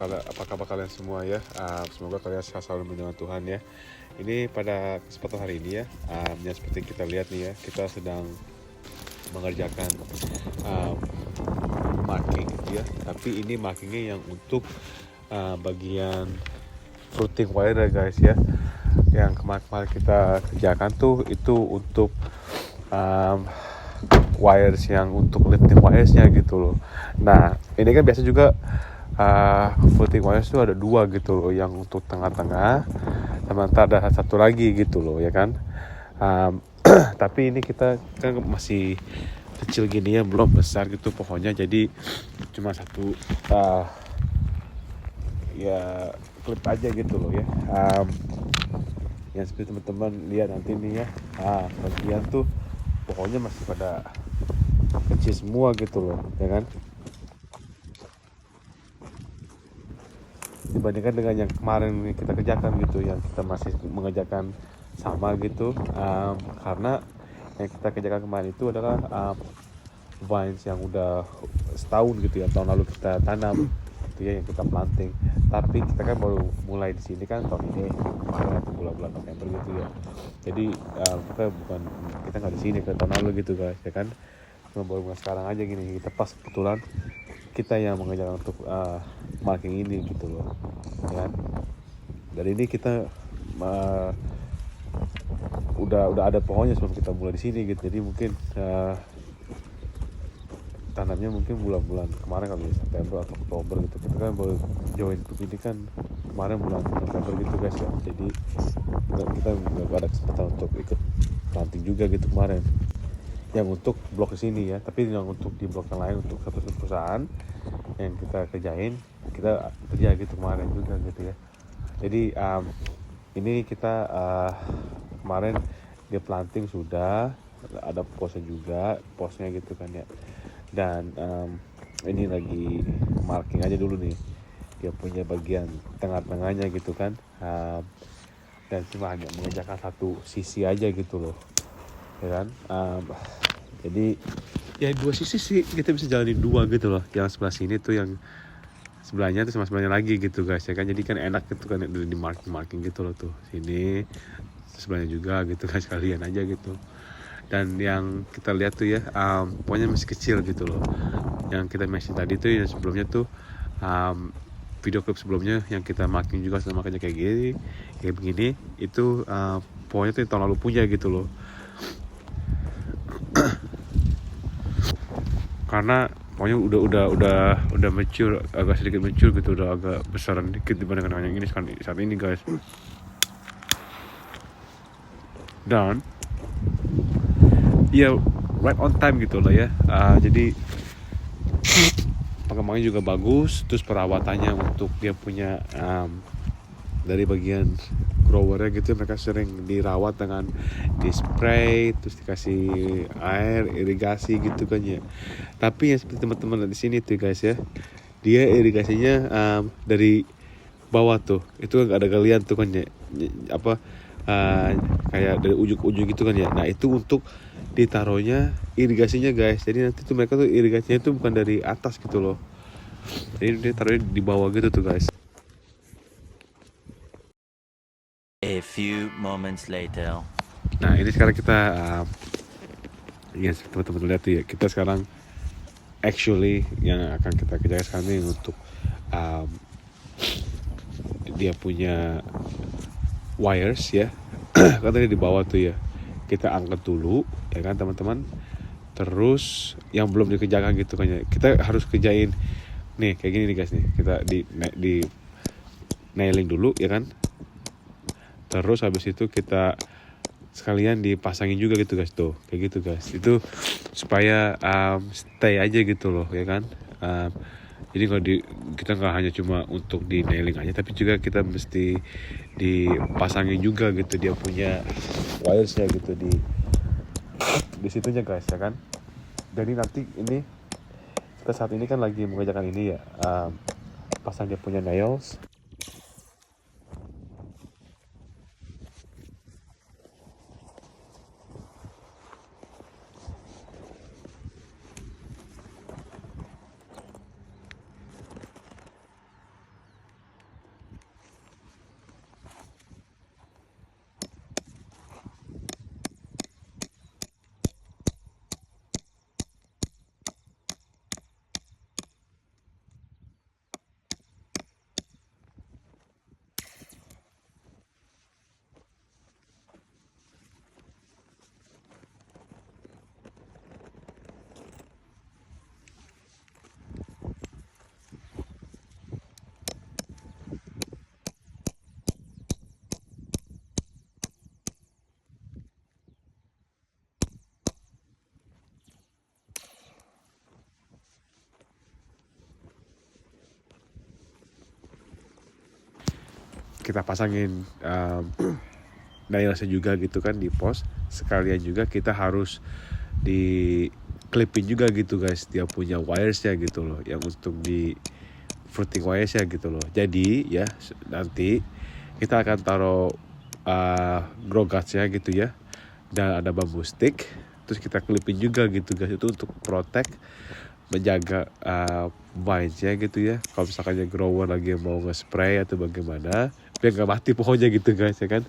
Apa kabar kalian semua ya? Semoga kalian selalu dengan Tuhan ya. Ini pada kesempatan hari ini ya, yang seperti kita lihat nih ya, kita sedang mengerjakan marking gitu ya. Tapi ini markingnya yang untuk bagian fruiting wire ya guys ya. Yang kemarin kita kerjakan tuh itu untuk wires yang untuk lifting wiresnya gitu loh. Nah ini kan biasa juga floating wires itu ada dua gitu loh, yang untuk tengah-tengah sama ada satu lagi gitu loh ya kan. Tapi ini kita kan masih kecil gini ya, belum besar gitu pohonnya, jadi cuma satu ya klip aja gitu loh ya. Yang seperti teman-teman lihat nanti nih ya, bagian tuh pohonnya masih pada kecil semua gitu loh ya kan, dibandingkan dengan yang kemarin kita kerjakan gitu, yang kita masih mengerjakan sama gitu. Karena yang kita kerjakan kemarin itu adalah vines yang udah setahun gitu ya, tahun lalu kita tanam itu ya, yang kita planting. Tapi kita kan baru mulai di sini kan tahun ini, kemarin atau bulan-bulan November gitu ya. Jadi kita nggak di sini ke tahun lalu gitu guys ya kan. Baru sekarang aja gini, kita pas kebetulan kita yang mengerjakan untuk marking ini gitu loh ya. Dari ini kita udah ada pohonnya sebelum kita mulai di sini gitu. Jadi mungkin tanamnya mungkin bulan-bulan kemarin kali ya, September atau Oktober gitu. Kita kan baru join untuk ini kan kemarin bulan November gitu guys ya. Jadi kita nggak ada kesempatan untuk ikut planting juga gitu kemarin, yang untuk blok sini ya. Tapi yang untuk di blok yang lain, untuk satu perusahaan yang kita kerjain, kita kerja gitu kemarin juga gitu ya. Jadi ini kita kemarin dia planting sudah ada posnya gitu kan ya. Dan ini lagi marking aja dulu nih, dia punya bagian tengah-tengahnya gitu kan. Dan cuma hanya mengerjakan satu sisi aja gitu loh ya kan. Jadi ya dua sisi sih kita bisa jalanin dua gitu loh, yang sebelah sini tuh yang sebelahnya tuh sama sebelahnya lagi gitu guys ya kan. Jadi kan enak gitu kan di marking gitu loh, tuh sini sebelahnya juga gitu kan, sekalian aja gitu. Dan yang kita lihat tuh ya, pokoknya masih kecil gitu loh. Yang kita mention tadi tuh yang sebelumnya tuh video klip sebelumnya yang kita marking juga sama kayak gini, kayak begini itu pokoknya tuh tahun lalu punya gitu loh. Karena pokoknya udah mature, agak sedikit mature gitu, udah agak besaran dikit dibandingkan yang ini saat ini guys. Dan ya right on time gitu lah ya. Jadi perkembangannya juga bagus, terus perawatannya untuk dia punya dari bagian growernya gitu, mereka sering dirawat dengan di spray, terus dikasih air irigasi gitu kan ya. Tapi yang seperti teman-teman di sini tuh guys ya, dia irigasinya dari bawah tuh, itu ada galian tuh kan ya, kayak dari ujung-ujung gitu kan ya. Nah itu untuk ditaruhnya irigasinya guys. Jadi nanti tuh mereka tuh irigasinya tuh bukan dari atas gitu loh, jadi dia taruhnya di bawah gitu tuh guys. A few moments later. Nah ini sekarang kita ya teman-teman lihat tuh ya, kita sekarang actually yang akan kita kerjakan sekarang ini untuk dia punya wires ya. Kan tadi di bawah tuh ya, kita angkat dulu ya kan teman-teman. Terus yang belum dikerjakan gitu kan ya, kita harus kerjain nih kayak gini nih guys nih. Kita di nailing dulu ya kan. Terus habis itu kita sekalian dipasangin juga gitu guys, tuh kayak gitu guys. Itu supaya stay aja gitu loh ya kan. Jadi kalau kita nggak hanya cuma untuk di nailing aja, tapi juga kita mesti dipasangin juga gitu dia punya wiresnya gitu di situnya guys ya kan. Jadi nanti ini kita saat ini kan lagi mengerjakan ini ya, pasang dia punya nails. kita pasangin nailsnya juga gitu kan di pos. Sekalian juga kita harus di clipin juga gitu guys, dia punya wiresnya gitu loh, yang untuk di fruiting wiresnya gitu loh. Jadi ya nanti kita akan taruh grow guardsnya gitu ya, dan ada bambu stick, terus kita clipin juga gitu guys, itu untuk protect, menjaga vines-nya gitu ya. Kalau misalkan grower lagi mau nge-spray atau bagaimana, biar nggak mati pohonnya gitu guys ya kan.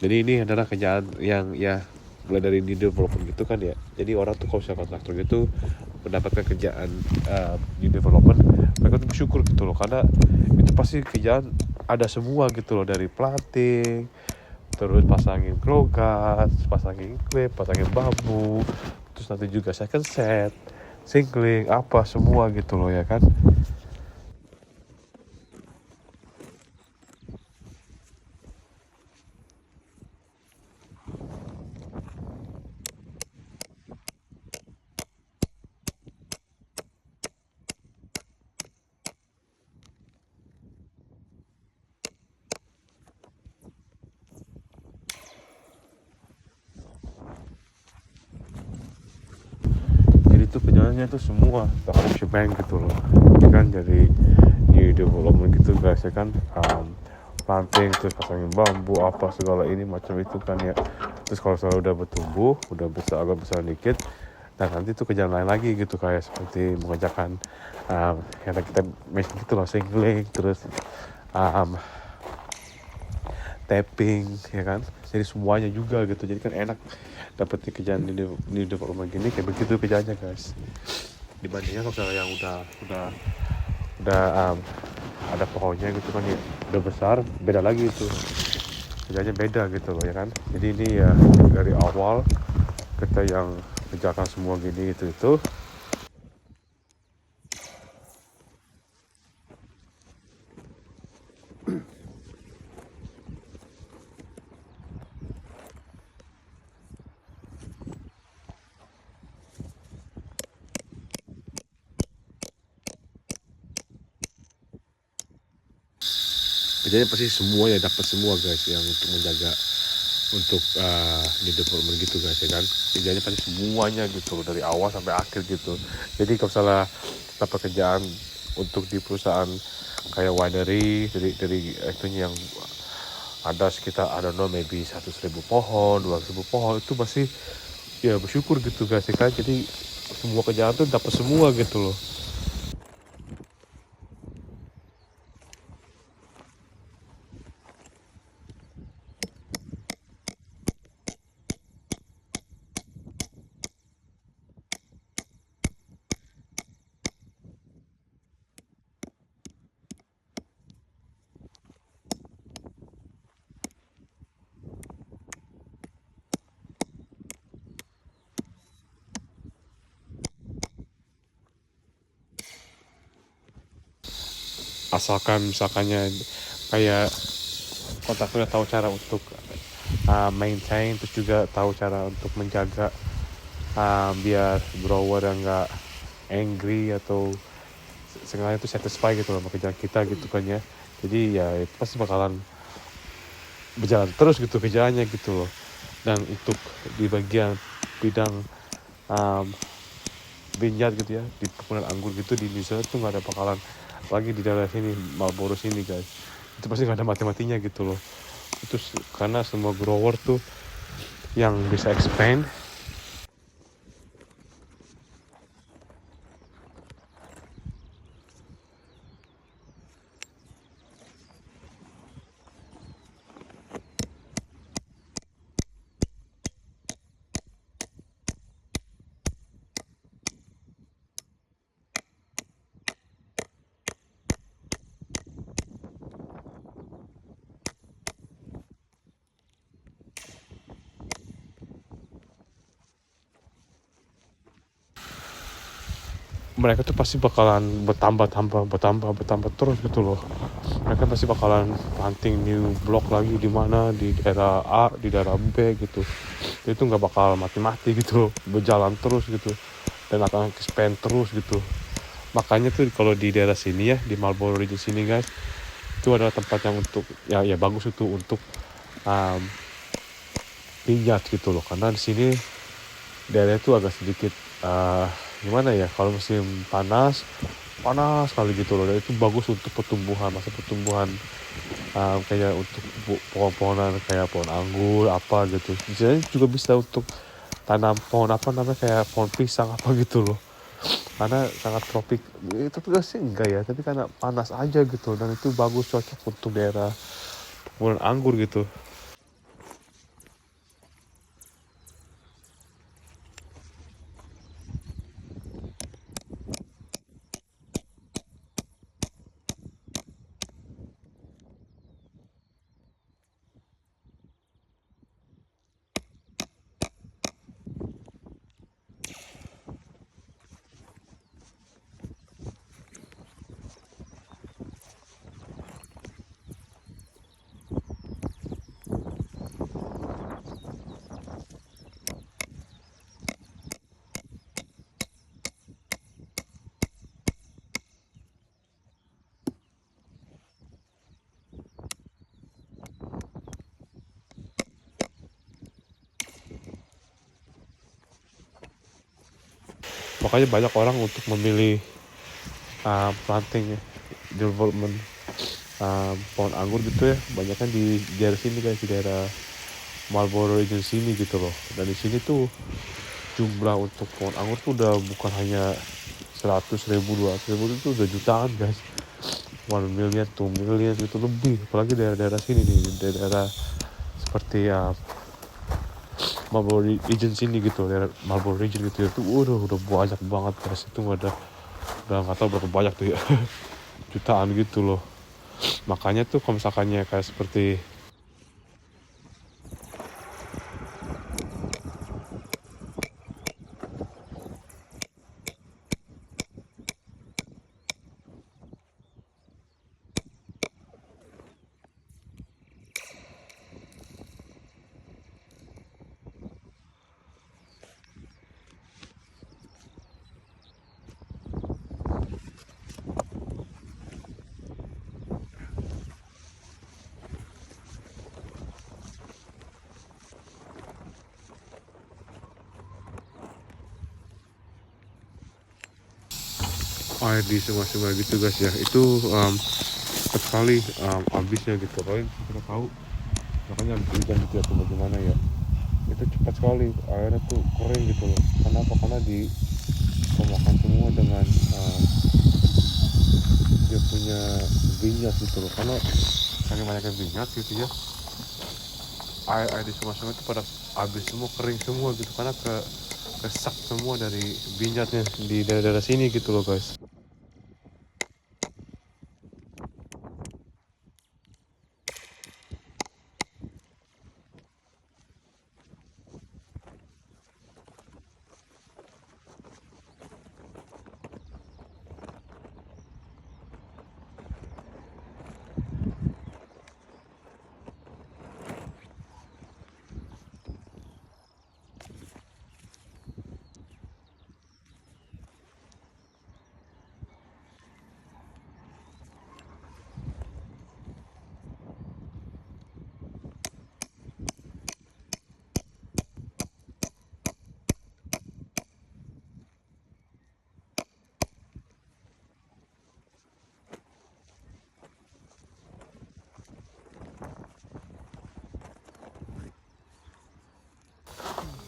Jadi ini adalah kerjaan yang ya mulai dari new development gitu kan ya. Jadi orang tuh kalau misalnya kontraktor gitu mendapatkan kerjaan new development, mereka tuh bersyukur gitu loh, karena itu pasti kerjaan ada semua gitu loh, dari planting, terus pasangin grow guards, pasangin clip, pasangin bambu, terus nanti juga second set, singling, apa semua gitu loh ya kan. Jadi tuh kerjaannya tuh semua harus shebang gitu loh ya kan, dari new development gitu guys ya kan, planting, terus pasangin bambu apa segala ini macam itu kan ya. Terus kalau misalnya udah bertumbuh, udah besar, agak besar dikit, dan nanti tuh kerjaan lain lagi gitu, kayak seperti mengerjakan yang kita mention gitu loh, singling, terus tapping ya kan. Jadi semuanya juga gitu, jadi kan enak dapetin kerjaan di development gini kayak begitu kerjanya guys, dibandingnya kalau misalnya yang udah ada pohonnya gitu kan ya, udah besar, beda lagi itu kerjanya, beda gitu loh ya kan. Jadi ini ya dari awal kita yang kerjakan semua gini itu. Kerjanya pasti semua ya, dapat semua guys, yang untuk menjaga untuk di development gitu guys ya kan. Kerjanya pasti semuanya gitu loh, dari awal sampai akhir gitu. Jadi kalau salah dapat kerjaan untuk di perusahaan kayak winery, dari itunya yang ada sekitar I don't know maybe 100.000 pohon, 200.000 pohon, itu pasti ya bersyukur gitu guys ya kan. Jadi semua kerjaan tuh dapat semua gitu loh. Asalkan misalkannya kayak kontraktornya tahu cara untuk maintain, terus juga tahu cara untuk menjaga biar grower yang nggak angry atau sengaja itu satisfy gitu loh sama kerjaan kita gitu kan ya. Jadi ya itu pasti bakalan berjalan terus gitu kerjaannya gitu loh. Dan untuk di bagian bidang vineyard gitu ya, di perkebunan anggur gitu di New Zealand tuh nggak ada bakalan lagi di daerah sini, Marlboro sini guys, itu pasti nggak ada mati-matinya gitu loh. Itu karena semua grower tuh yang bisa expand. Mereka tuh pasti bakalan bertambah terus gitu loh. Mereka pasti bakalan planting new block lagi di mana, di daerah A, di daerah B gitu. Itu nggak bakal mati-mati gitu loh, berjalan terus gitu, dan akan expand terus gitu. Makanya tuh kalau di daerah sini ya, di Marlboro region sini guys, itu adalah tempat yang untuk ya bagus itu untuk um, pinjat gitu loh, karena di sini daerah itu agak sedikit gimana ya, kalau musim panas sekali gitu loh, dan itu bagus untuk pertumbuhan, masa pertumbuhan kayak untuk pohon-pohonan kayak pohon anggur apa gitu. Di sini juga bisa untuk tanam pohon apa namanya kayak pohon pisang apa gitu loh, karena sangat tropik. Itu juga sih enggak ya, tapi karena panas aja gitu, dan itu bagus, cocok untuk daerah pohon anggur gitu. Makanya banyak orang untuk memilih planting development pohon anggur gitu ya, banyak kan di daerah sini guys, di daerah Marlborough region sini gitu loh. Dan di sini tuh jumlah untuk pohon anggur tuh udah bukan hanya 100.000 200.000, itu udah jutaan guys, 1 million 2 million itu lebih, apalagi daerah-daerah sini nih, daerah seperti Marlborough region sini gitu, daerah Marlborough region gitu ya, tuh udah banyak banget guys, itu udah nggak tahu berapa banyak tuh ya, jutaan gitu loh. Makanya tuh kalau misalkannya kayak seperti air di sungai-sungai gitu guys ya, itu cepat sekali habisnya gitu. Kalian kita tahu, makanya habis hujan gitu atau bagaimana ya, itu cepat sekali airnya tuh kering gitu loh. Karena apa? Karena dimakan semua dengan dia punya vineyard gitu loh. Karena saking banyaknya vineyard gitu ya, air di sungai-sungai itu pada habis semua, kering semua gitu, karena kesak semua dari vineyardnya di daerah-daerah sini gitu loh guys.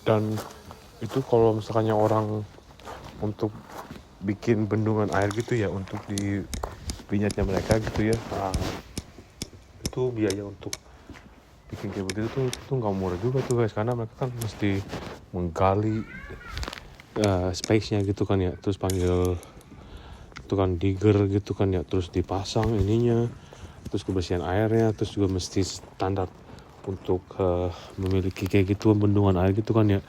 Dan itu kalau misalkannya orang untuk bikin bendungan air gitu ya, untuk di vineyardnya mereka gitu ya, itu biaya untuk bikin kayak begitu tuh nggak murah juga tuh guys, karena mereka kan mesti menggali space-nya gitu kan ya, terus panggil tukang digger gitu kan ya, terus dipasang ininya, terus kebersihan airnya, terus juga mesti standar untuk memiliki kayak gitu bendungan air gitu kan ya,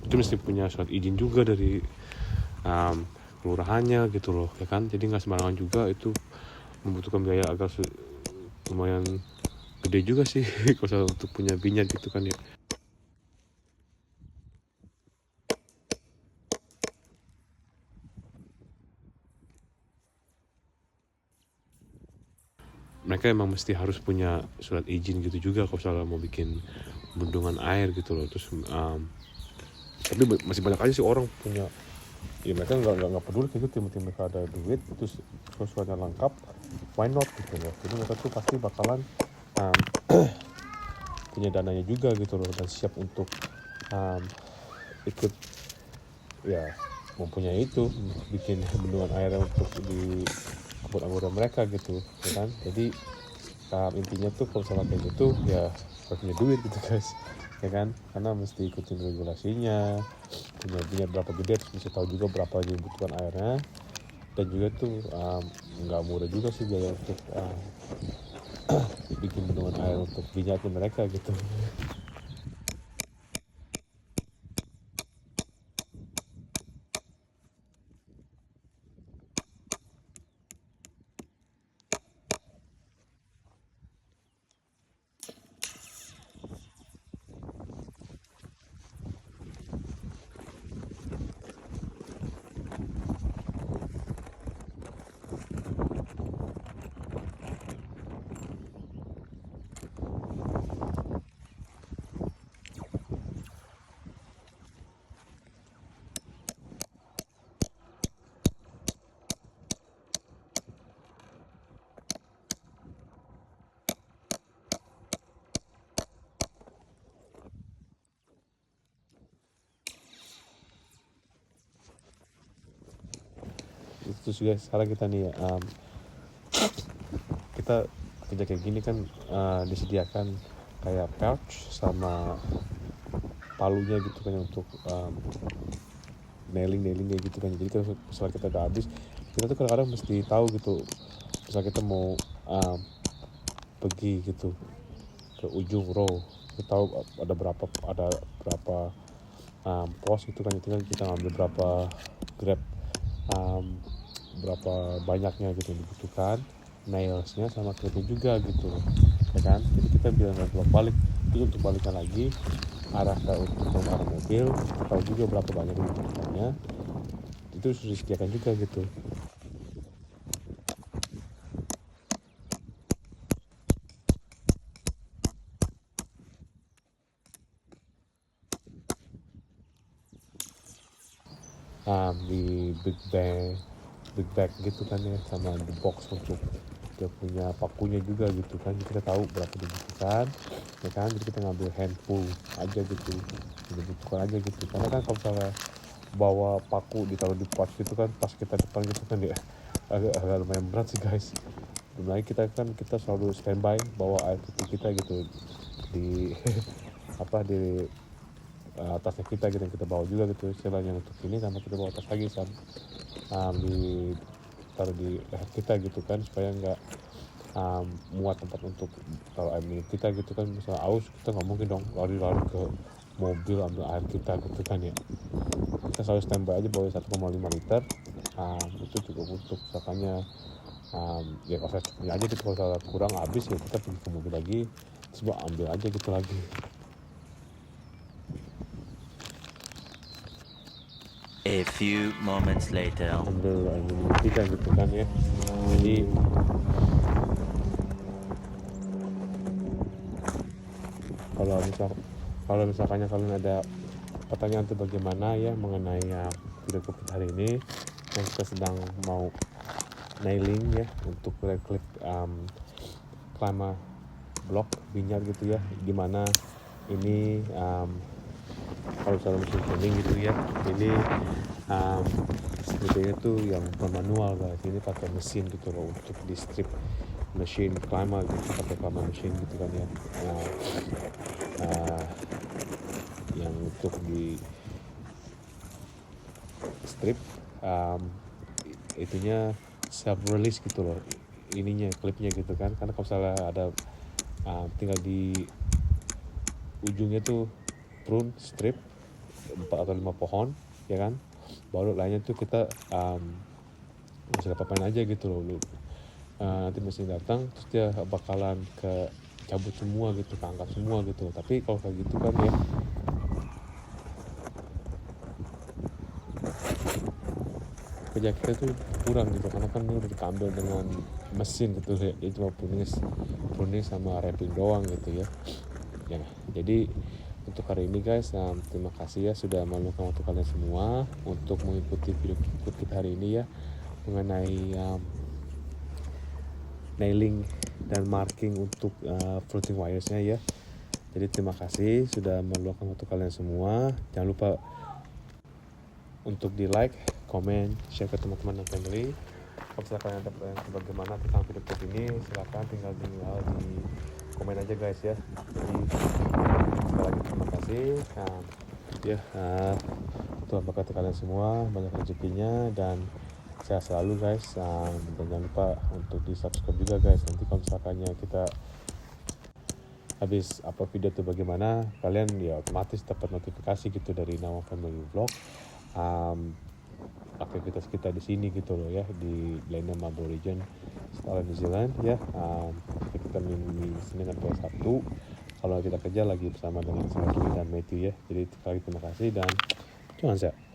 itu mesti punya surat izin juga dari kelurahannya gitu loh ya kan. Jadi nggak sembarangan juga, itu membutuhkan biaya agak lumayan gede juga sih kalau untuk punya vineyard gitu kan ya. mereka emang mesti harus punya surat izin gitu juga kalau misalnya mau bikin bendungan air gitu loh. Terus tapi masih banyak aja sih orang punya, ya mereka nggak peduli kayak gitu, penting mereka ada duit terus sesuatunya lengkap, why not gitu loh. Jadi mereka tuh pasti bakalan punya dananya juga gitu loh, dan siap untuk ikut ya mempunyai itu, bikin bendungan air untuk di kebun anggur mereka gitu ya kan. Jadi intinya tuh kalau misalnya kayak gitu ya harus punya duit gitu guys ya kan, karena mesti ikutin regulasinya, punya berapa gede, terus mesti tahu juga berapa yang dibutuhkan airnya, dan juga tuh nggak murah juga sih biaya untuk bikin bendungan air untuk dinyati mereka gitu. Itu juga sekarang kita nih kita kerja kayak gini kan disediakan kayak pouch sama palunya gitu kan untuk nailing kayak gitu kan. Jadi kalau misalnya kita udah habis, kita tuh kadang-kadang mesti tahu gitu, misalnya kita mau pergi gitu ke ujung row, kita tahu ada berapa pos gitu kan, tinggal kita ngambil berapa grab, berapa banyaknya gitu yang dibutuhkan, nailsnya sama klipnya juga gitu ya kan. Jadi kita biar nggak bolak balik itu, untuk balikan lagi arah untuk arah mobil, tahu juga berapa banyak yang dibutuhkannya, itu sudah disediakan juga gitu. Di big bag gitu kan ya, sama di box untuk dia punya pakunya juga gitu kan, kita tahu berapa dibutuhkan ya kan. Jadi kita ngambil handful aja gitu, dibutuhkan aja gitu, karena kan kalau misalnya bawa paku ditaruh di pos gitu kan, pas kita depan gitu kan ya agak lumayan berat sih guys. Belum lagi kita selalu standby bawa air putih kita gitu di di tasnya kita gitu, yang kita bawa juga gitu istilahnya untuk ini, sama kita bawa tas lagi taruh di leher kita gitu kan, supaya nggak muat tempat untuk taruh air minum kita gitu kan. Misalnya aus, kita nggak mungkin dong lari-lari ke mobil ambil air kita gitu kan ya. Kita selalu standby aja bawa 1,5 liter, itu cukup untuk misalkannya ya kalau saya punya aja gitu, kalau kurang habis ya kita pergi ke mobil lagi terus ambil aja gitu lagi. A few moments later. Ambil air minum kita gitu kan ya. Jadi kalau misalkannya kalian ada pertanyaan tuh bagaimana ya mengenai video kita hari ini, yang kita sedang mau nailing ya untuk klip Klama blok Binyar gitu ya, dimana ini kalau misalnya mesin tuning gitu ya, ini sebetulnya tuh yang manual guys, ini pakai mesin gitu loh, untuk di strip mesin Klama gitu, pakai Klama mesin gitu kan ya. Yang untuk di strip itunya self release gitu loh, ininya klipnya gitu kan, karena kalau misalnya ada tinggal di ujungnya tuh prune strip 4 atau 5 pohon ya kan, baru lainnya tuh kita bisa apa-apain aja gitu loh. Nanti mesin datang terus dia bakalan ke cabut semua gitu, keangkat semua gitu. Tapi kalau kayak gitu kan ya kerja kita tuh kurang gitu, karena kan ini udah diambil dengan mesin gitu ya, dia cuma pruning sama wrapping doang gitu ya. Ya, jadi untuk hari ini guys, terima kasih ya sudah meluangkan waktu kalian semua untuk mengikuti video kita hari ini ya, mengenai nailing dan marking untuk floating wiresnya ya. Jadi terima kasih sudah meluangkan waktu kalian semua. Jangan lupa untuk di like, comment, share ke teman-teman dan family. Kalau misalkan ada pertanyaan bagaimana tentang video klip ini, silahkan tinggal di komen aja guys ya. Jadi sekali lagi terima kasih. Tuhan berkati kalian semua, banyak rezekinya dan sehat selalu guys. Dan jangan lupa untuk di subscribe juga guys. Nanti kalau misalkannya kita habis upload video itu bagaimana, kalian ya otomatis dapat notifikasi gitu dari Nawang Family Vlog, aktivitas kita di sini gitu loh ya, di Blenheim Region, Australia, New Zealand ya. Kita minggu Senin sampai Sabtu, kalau kita kerja lagi bersama dengan Sarah dan Matthew ya. Jadi sekali terima kasih dan Tuhan sehat.